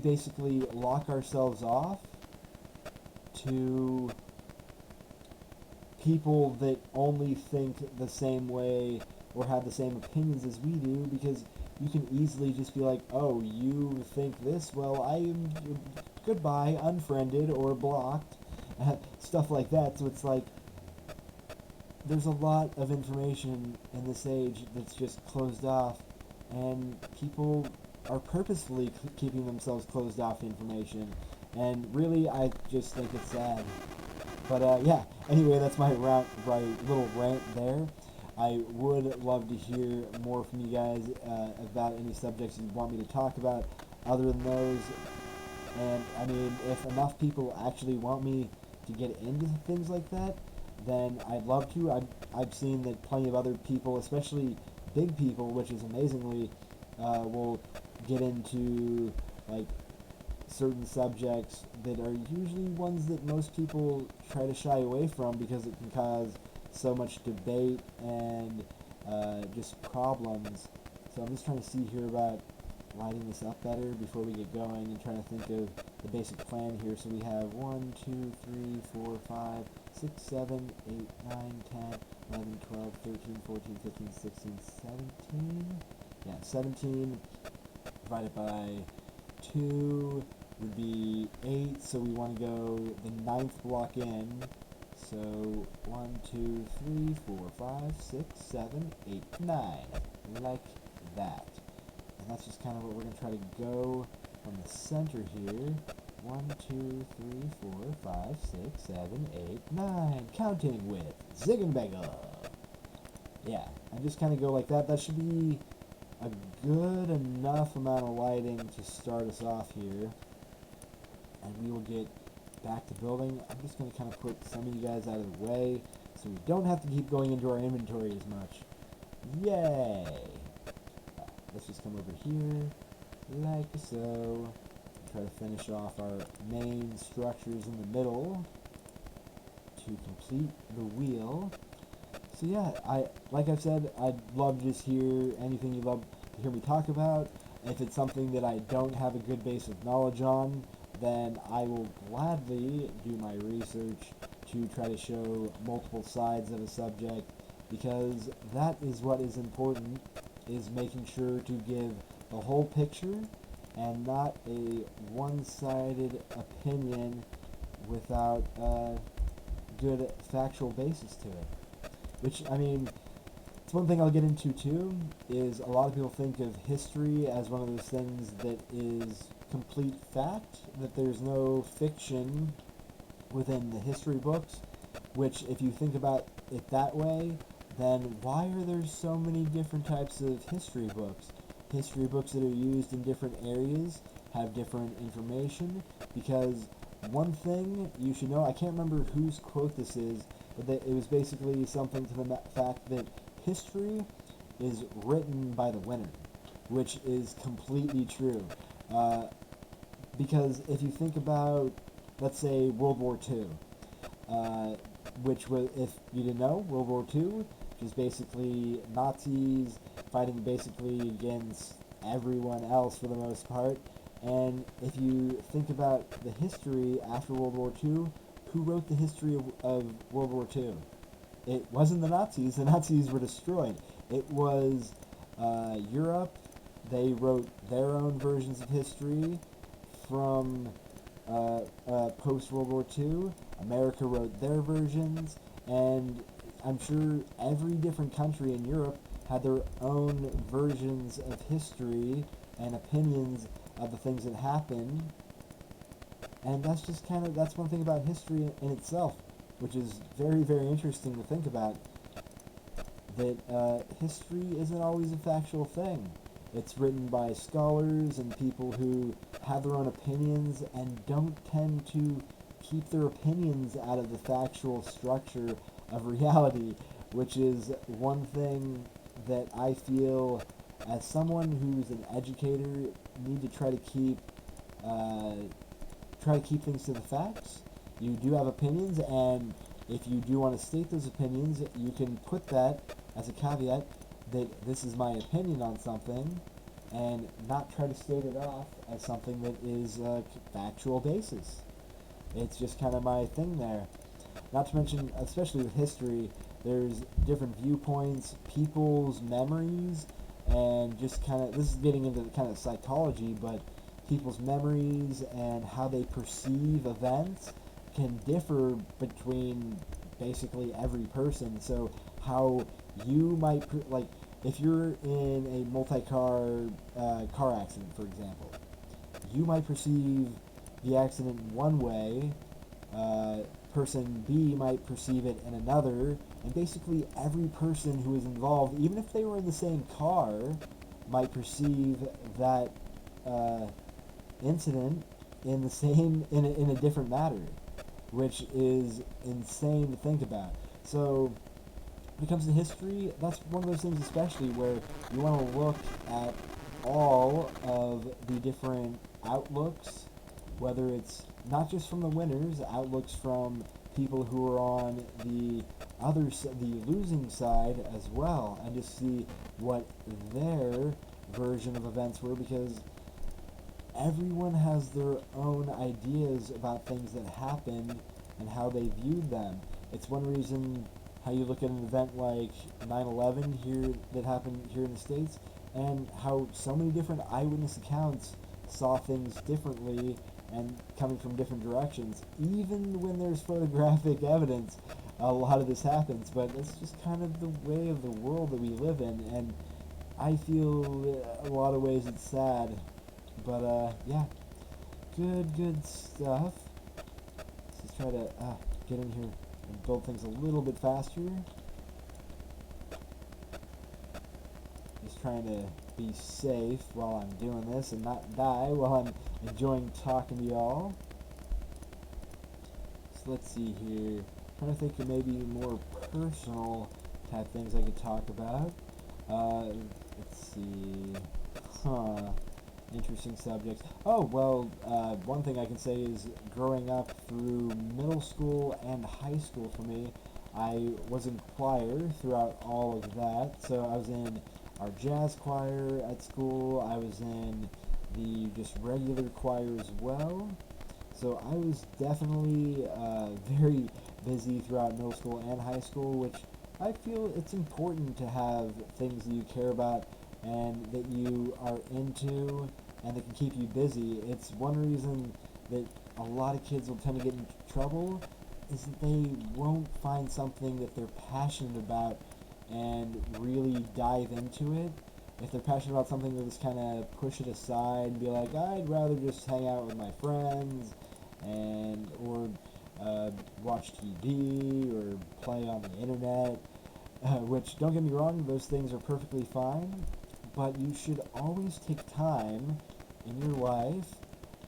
basically lock ourselves off to people that only think the same way or have the same opinions as we do, because you can easily just be like, oh, you think this? Well, I am goodbye, unfriended or blocked, stuff like that. So it's like, there's a lot of information in this age that's just closed off, and people are purposefully keeping themselves closed off to information, and really, I just think it's sad. But yeah, anyway, that's my little rant there. I would love to hear more from you guys about any subjects you want me to talk about other than those. And I mean, if enough people actually want me to get into things like that, then I'd love to. I've seen that plenty of other people, especially big people, which is amazingly, will get into like certain subjects that are usually ones that most people try to shy away from because it can cause so much debate and just problems. So I'm just trying to see here about lighting this up better before we get going, and trying to think of the basic plan here. So we have 1, 2, 3, 4, 5, 6, 7, 8, 9, 10, 11, 12, 13, 14, 15, 16, 17. Yeah, 17 divided by 2 would be 8, so we want to go the 9th block in. So 1, 2, 3, 4, 5, 6, 7, 8, 9, like that. And that's just kind of what we're going to try to go from the center here. 1, 2, 3, 4, 5, 6, 7, 8, 9. Counting with Ziegenbagel. Yeah, and just kind of go like that. That should be a good enough amount of lighting to start us off here. And we will get back to building. I'm just going to kind of put some of you guys out of the way so we don't have to keep going into our inventory as much. Yay! Let's just come over here, like so. Try to finish off our main structures in the middle to complete the wheel. So yeah, like I've said, I'd love to just hear anything you'd love to hear me talk about. If it's something that I don't have a good base of knowledge on, then I will gladly do my research to try to show multiple sides of a subject, because that is what is important, is making sure to give the whole picture and not a one-sided opinion without a good factual basis to it. Which, I mean, it's one thing I'll get into too, is a lot of people think of history as one of those things that is complete fact, that there's no fiction within the history books, which if you think about it that way, then why are there so many different types of history books? History books that are used in different areas have different information, because one thing you should know, I can't remember whose quote this is, but that it was basically something to the fact that history is written by the winner, which is completely true. Because if you think about, let's say, World War II, which was, if you didn't know, World War II, which is basically Nazis fighting basically against everyone else for the most part. And if you think about the history after World War II, who wrote the history of World War II? It wasn't the Nazis. The Nazis were destroyed. It was Europe. They wrote their own versions of history from post-World War II. America wrote their versions, and I'm sure every different country in Europe had their own versions of history and opinions of the things that happened. And that's just that's one thing about history in itself, which is very, very interesting to think about, that history isn't always a factual thing. It's written by scholars and people who have their own opinions and don't tend to keep their opinions out of the factual structure of reality, which is one thing that I feel, as someone who's an educator, need to try to keep things to the facts. You do have opinions, and if you do want to state those opinions, you can put that as a caveat that this is my opinion on something, and not try to state it off as something that is a factual basis. It's just kind of my thing there. Not to mention, especially with history, there's different viewpoints, people's memories, and just this is getting into kind of psychology, but people's memories and how they perceive events can differ between basically every person. So how you might, if you're in a multi-car car accident, for example, you might perceive the accident in one way, person B might perceive it in another, and basically every person who is involved, even if they were in the same car, might perceive that incident in a different manner, which is insane to think about. So when it comes to history, that's one of those things especially where you want to look at all of the different outlooks, whether it's not just from the winners, outlooks from people who are on the losing side as well, and just see what their version of events were, because everyone has their own ideas about things that happened and how they viewed them. It's one reason how you look at an event like 9/11 here that happened here in the States, and how so many different eyewitness accounts saw things differently and coming from different directions. Even when there's photographic evidence, a lot of this happens, but it's just kind of the way of the world that we live in, and I feel a lot of ways it's sad. But yeah, good stuff. Let's just try to get in here and build things a little bit faster. Just trying to be safe while I'm doing this and not die while I'm enjoying talking to y'all. So let's see here. I'm trying to think of maybe more personal type things I could talk about. Let's see. Interesting subjects. Oh, well, one thing I can say is growing up through middle school and high school for me, I was in choir throughout all of that. So I was in our jazz choir at school. I was in the just regular choir as well. So I was definitely very busy throughout middle school and high school, which I feel it's important to have things that you care about and that you are into and that can keep you busy. It's one reason that a lot of kids will tend to get into trouble, is that they won't find something that they're passionate about and really dive into it. If they're passionate about something, they'll just kind of push it aside and be like, I'd rather just hang out with my friends or watch TV or play on the internet, which, don't get me wrong, those things are perfectly fine, but you should always take time in your life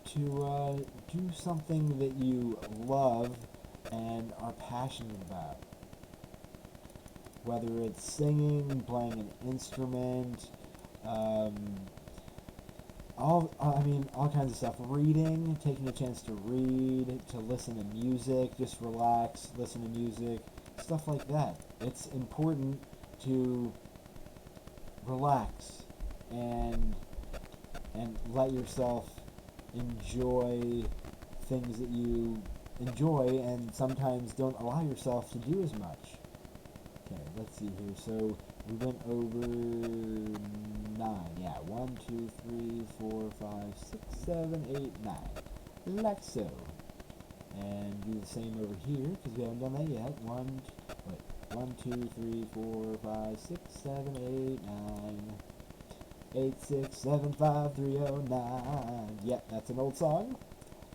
to do something that you love and are passionate about. Whether it's singing, playing an instrument, all kinds of stuff. Reading, taking a chance to read, to listen to music, just relax, listen to music, stuff like that. It's important to relax and let yourself enjoy things that you enjoy and sometimes don't allow yourself to do as much. Okay, let's see here. So we went over 9. Yeah, 1, 2, 3, 4, 5, 6, 7, 8, 9. Like so. And do the same over here, because we haven't done that yet. 1, 2, 3, 4, 5, 6, 7, 8, 9. 8675309. Yep, that's an old song.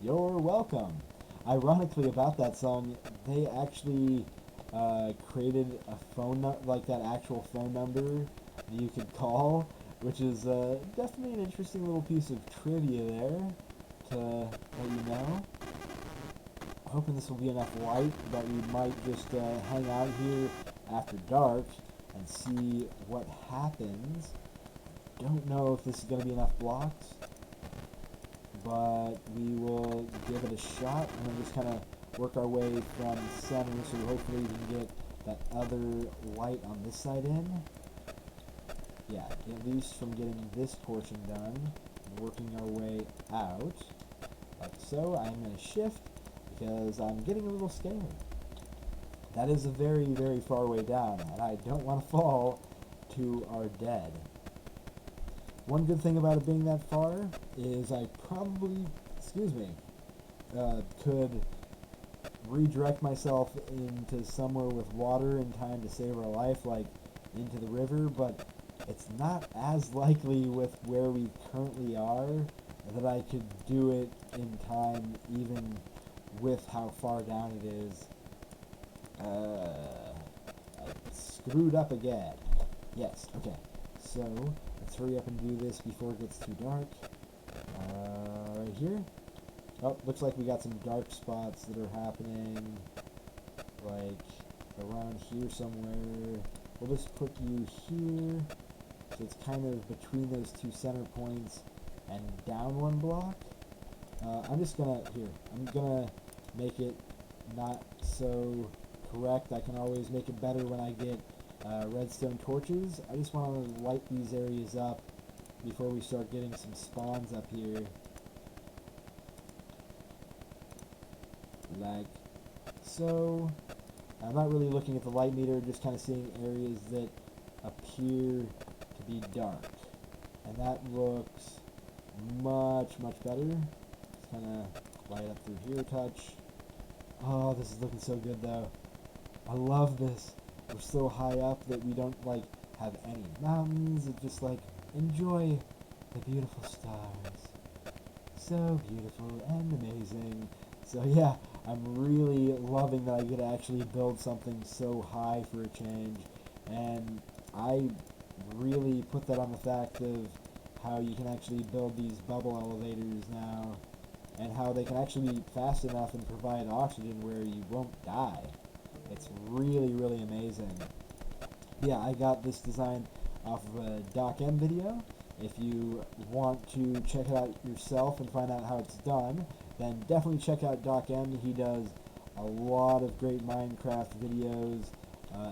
You're welcome. Ironically, about that song, they actually created a phone like that actual phone number that you could call, which is definitely an interesting little piece of trivia there to let you know. Hoping this will be enough light, but we might just hang out here after dark and see what happens. Don't know if this is going to be enough blocks, but we will give it a shot and then just kind of work our way from center, so hopefully we can get that other light on this side in. Yeah, at least from getting this portion done, and working our way out, like so. I'm going to shift because I'm getting a little scared. That is a very, very far way down, and I don't want to fall to our dead. One good thing about it being that far is I probably, could redirect myself into somewhere with water in time to save our life, like into the river, but it's not as likely with where we currently are that I could do it in time, even with how far down it is. I screwed up again. Yes, okay. So, let's hurry up and do this before it gets too dark. Right here. Oh, looks like we got some dark spots that are happening, like, around here somewhere. We'll just put you here, so it's kind of between those two center points, and down one block. I'm gonna make it not so correct. I can always make it better when I get redstone torches. I just want to light these areas up before we start getting some spawns up here. Like so. I'm not really looking at the light meter, just kind of seeing areas that appear to be dark. And that looks much, much better. Just kind of light up through here a touch. Oh, this is looking so good though. I love this. We're so high up that we don't like have any mountains. It's just like enjoy the beautiful stars. So beautiful and amazing. So yeah, I'm really loving that I get to actually build something so high for a change. And I really put that on the fact of how you can actually build these bubble elevators now, and how they can actually be fast enough and provide oxygen where you won't die. It's really, really amazing. Yeah, I got this design off of a Doc M video. If you want to check it out yourself and find out how it's done, then definitely check out Doc M. He does a lot of great Minecraft videos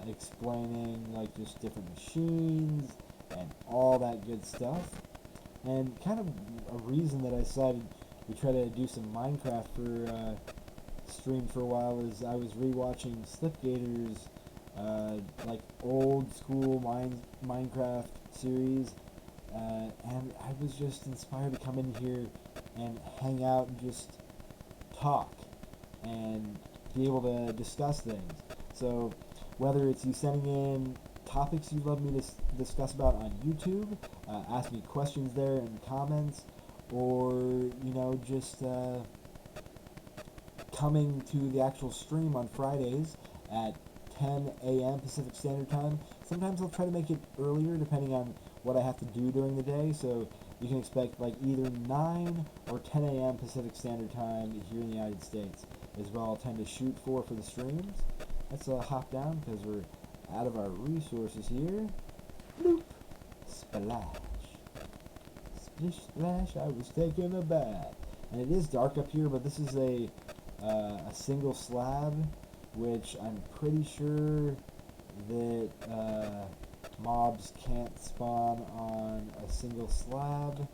explaining like just different machines and all that good stuff. And kind of a reason that I decided we try to do some Minecraft for stream for a while is I was rewatching Slipgator's like old school Minecraft series, and I was just inspired to come in here and hang out and just talk and be able to discuss things. So whether it's you sending in topics you'd love me to discuss about on YouTube, ask me questions there in the comments, or you know, just coming to the actual stream on Fridays at 10 a.m. Pacific Standard Time. Sometimes I'll try to make it earlier depending on what I have to do during the day, so you can expect like either 9 or 10 a.m. Pacific Standard Time here in the United States is what I'll tend to shoot for the streams. Let's hop down because we're out of our resources here. Bloop. Splash. Splish splash, I was taking a bath. And it is dark up here, but this is a single slab, which I'm pretty sure that mobs can't spawn on a single slab,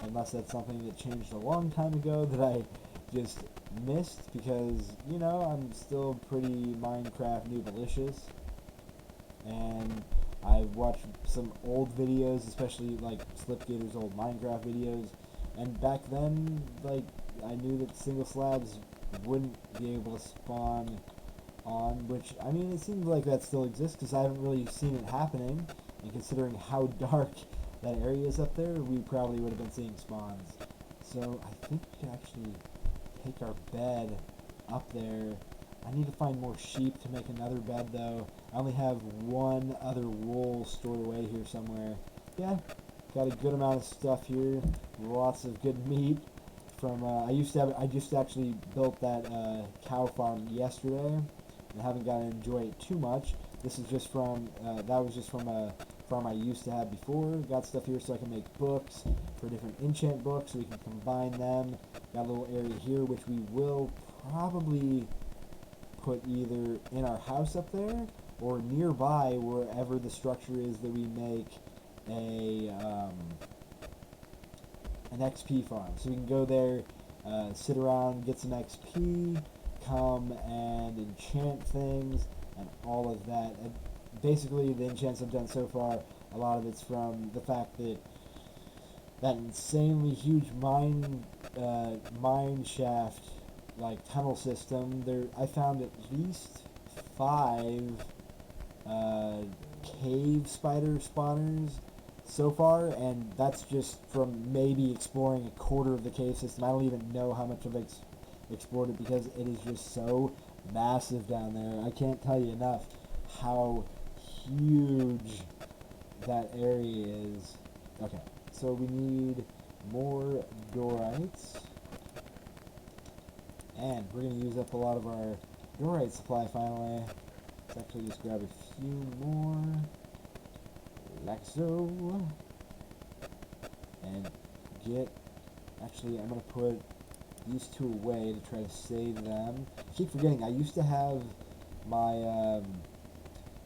unless that's something that changed a long time ago that I just missed, because, you know, I'm still pretty Minecraft noobalicious, and I've watched some old videos, especially like Slipgator's old Minecraft videos, and back then, like, I knew that single slabs wouldn't be able to spawn on, which, I mean, it seems like that still exists because I haven't really seen it happening, and considering how dark that area is up there, we probably would have been seeing spawns. So I think we could actually take our bed up there. I need to find more sheep to make another bed, though. I only have one other wool stored away here somewhere. Yeah, got a good amount of stuff here. Lots of good meat. From I just actually built that cow farm yesterday, and haven't gotten to enjoy it too much. This is just from that was just from a farm I used to have before. Got stuff here so I can make books for different enchant books, so we can combine them. Got a little area here which we will probably put either in our house up there or nearby wherever the structure is that we make an XP farm. So we can go there, sit around, get some XP, come and enchant things, and all of that. And basically, the enchants I've done so far, a lot of it's from the fact that that insanely huge mine shaft, like tunnel system. There, I found at least 5 cave spider spawners so far, and that's just from maybe exploring a quarter of the cave system. I don't even know how much I've explored it because it is just so massive down there. I can't tell you enough how huge that area is. Okay, so we need more dorites, and we're going to use up a lot of our dorite supply finally. Let's actually just grab a few more, like so, and actually I'm going to put these two away to try to save them. I keep forgetting, I used to have my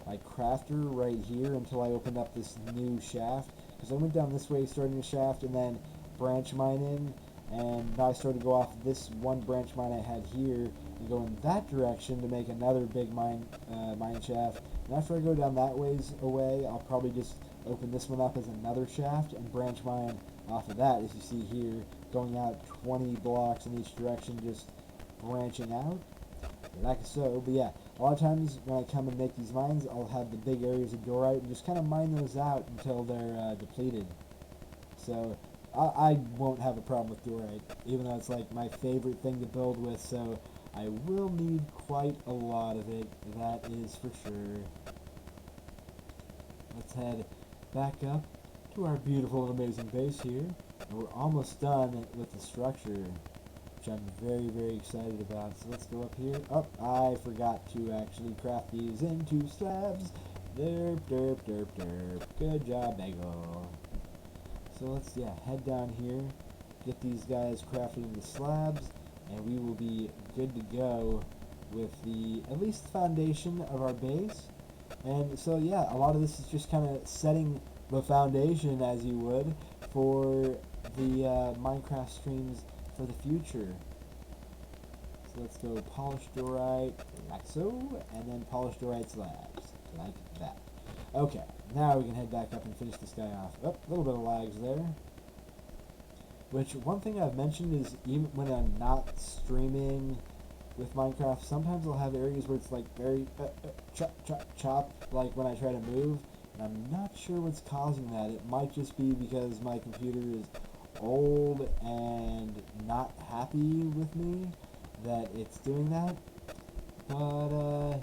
my crafter right here until I opened up this new shaft, because I went down this way starting the shaft and then branch mining, and now I started to go off this one branch mine I had here and go in that direction to make another big mine shaft. And after I go down that ways away, I'll probably just open this one up as another shaft and branch mine off of that, as you see here, going out 20 blocks in each direction, just branching out like so. But yeah, a lot of times when I come and make these mines, I'll have the big areas of dorite and just kind of mine those out until they're depleted. So I won't have a problem with dorite, even though it's like my favorite thing to build with, so I will need quite a lot of it, that is for sure. Let's head back up to our beautiful and amazing base here, and we're almost done with the structure, which I'm very, very excited about. So let's go up here. Oh, I forgot to actually craft these into slabs. Derp, derp, derp, derp. Good job, Bagel. So let's, head down here, get these guys crafted into slabs, and we will be good to go with at least the foundation of our base. And so, a lot of this is just kind of setting the foundation, as you would, for the Minecraft streams for the future. So let's go polished dorite, like so, and then polished dorite slabs, like that. Okay, now we can head back up and finish this guy off. Oh, a little bit of lags there. Which, one thing I've mentioned is, even when I'm not streaming with Minecraft, sometimes I'll have areas where it's like very chop, chop, chop, like when I try to move, and I'm not sure what's causing that. It might just be because my computer is old and not happy with me that it's doing that, but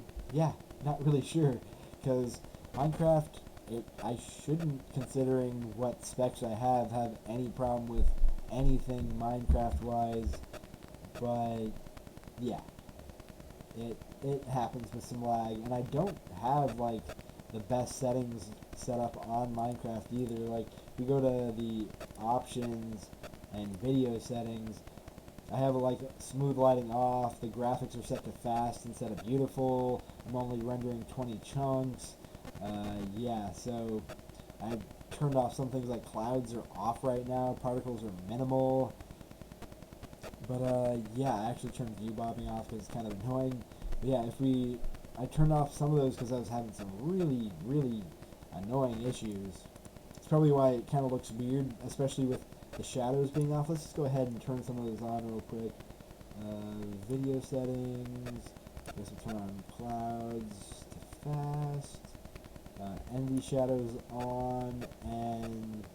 not really sure, because Minecraft, I shouldn't, considering what specs I have any problem with anything Minecraft-wise, but yeah, it happens with some lag, and I don't have, like, the best settings set up on Minecraft either. Like, if we go to the options and video settings, I have, like, smooth lighting off, the graphics are set to fast instead of beautiful, I'm only rendering 20 chunks, so I've turned off some things like clouds are off right now, particles are minimal, but I actually turned view bobbing off because it's kind of annoying. But I turned off some of those because I was having some really, really annoying issues. It's probably why it kind of looks weird, especially with the shadows being off. Let's just go ahead and turn some of those on real quick. Video settings, Guess we'll turn on clouds to fast. Envy shadows on, and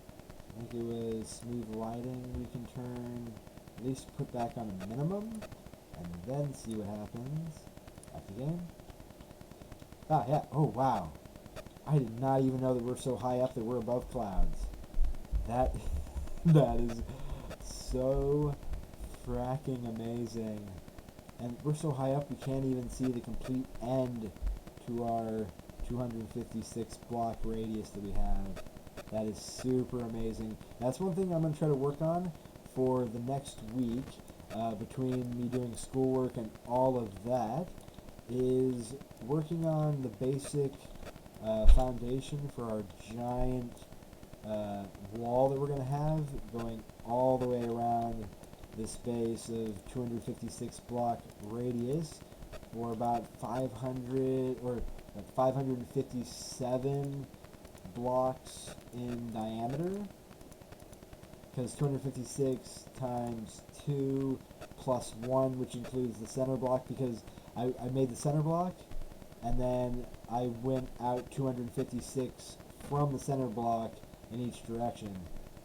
I think it was smooth lighting we can turn, at least put back on a minimum, and then see what happens. Back again. Ah, yeah. Oh, wow. I did not even know that we're so high up that we're above clouds. That, that is so fracking amazing. And we're so high up we can't even see the complete end to our 256 block radius that we have. That is super amazing. That's one thing I'm going to try to work on for the next week, between me doing schoolwork and all of that, is working on the basic foundation for our giant wall that we're going to have going all the way around this base of 256 block radius, or about 500 or 557 blocks in diameter, because 256 times 2 plus 1, which includes the center block, because I made the center block and then I went out 256 from the center block in each direction.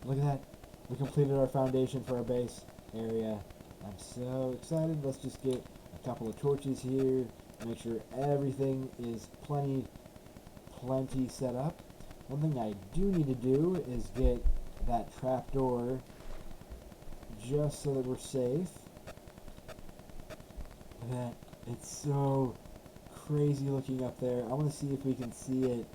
Look at that. We completed our foundation for our base area. I'm so excited. Let's just get a couple of torches here, make sure everything is plenty set up. One thing I do need to do is get that trapdoor just so that we're safe. Look at that. It's so crazy looking up there. I want to see if we can see it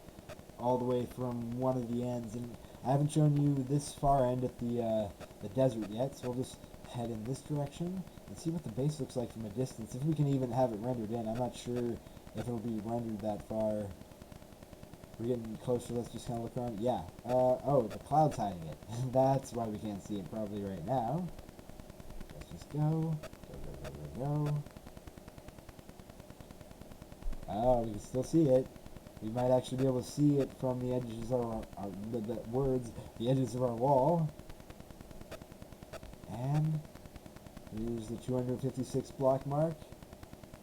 all the way from one of the ends. And I haven't shown you this far end at the desert yet, so we'll just head in this direction and see what the base looks like from a distance. If we can even have it rendered in. I'm not sure if it'll be rendered that far. We're getting closer. Let's just kind of look around. Yeah. Oh, the cloud's hiding it. That's why we can't see it probably right now. Let's just go. Go. Oh, we can still see it. We might actually be able to see it from the edges of the edges of our wall. And here's the 256 block mark.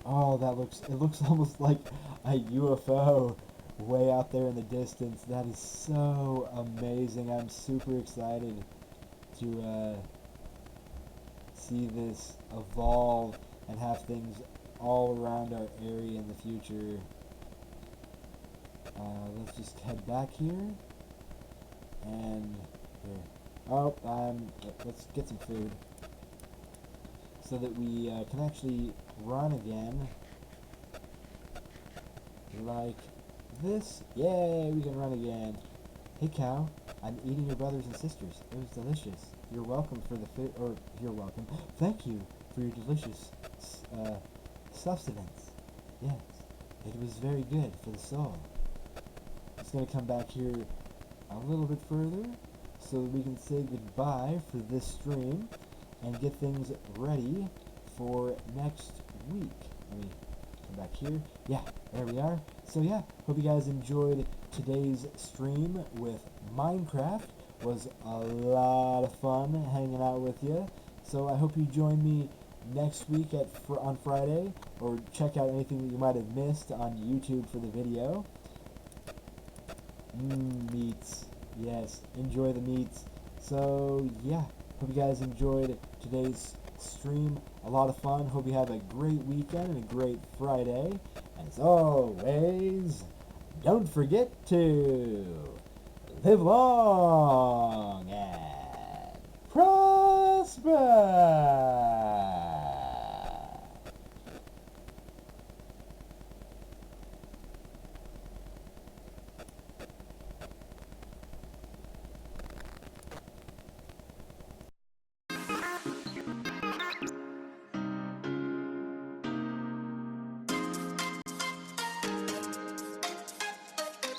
Oh, it looks almost like a UFO way out there in the distance. That is so amazing. I'm super excited to see this evolve and have things all around our area in the future. Let's just head back here. And here. Oh, let's get some food so that we can actually run again like this. Yay, we can run again. Hey cow, I'm eating your brothers and sisters. It was delicious. You're welcome for the food, or you're welcome. Thank you for your delicious sustenance. Yes, it was very good for the soul. Just gonna come back here a little bit further so that we can say goodbye for this stream and get things ready for next week. Let me come back here. Yeah, there we are. So yeah, hope you guys enjoyed today's stream with Minecraft. It was a lot of fun hanging out with you. So I hope you join me next week on Friday, or check out anything that you might have missed on YouTube for the video. Meats. Yes, enjoy the meats. So yeah, hope you guys enjoyed today's stream. A lot of fun. Hope you have a great weekend and a great Friday. And as always, don't forget to live long and prosper.